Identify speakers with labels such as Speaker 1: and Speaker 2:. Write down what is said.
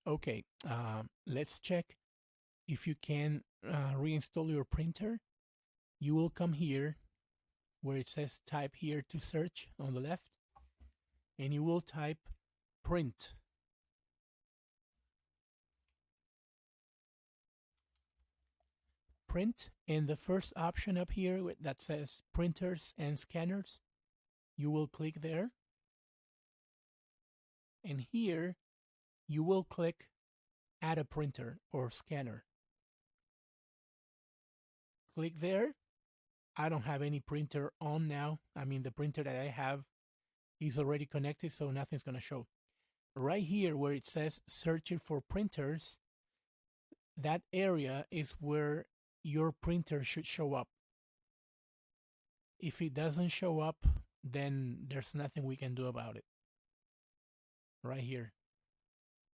Speaker 1: Okay, let's check if you can reinstall your printer. You will come here where it says type here to search on the left, and you will type print. Print, and the first option up here that says printers and scanners, you will click there. And here you will click add a printer or scanner. Click there. I don't have any printer on now. I mean, the printer that I have is already connected, so nothing's going to show. Right here where it says searching for printers, that area is where your printer should show up. If it doesn't show up, then there's nothing we can do about it. Right here.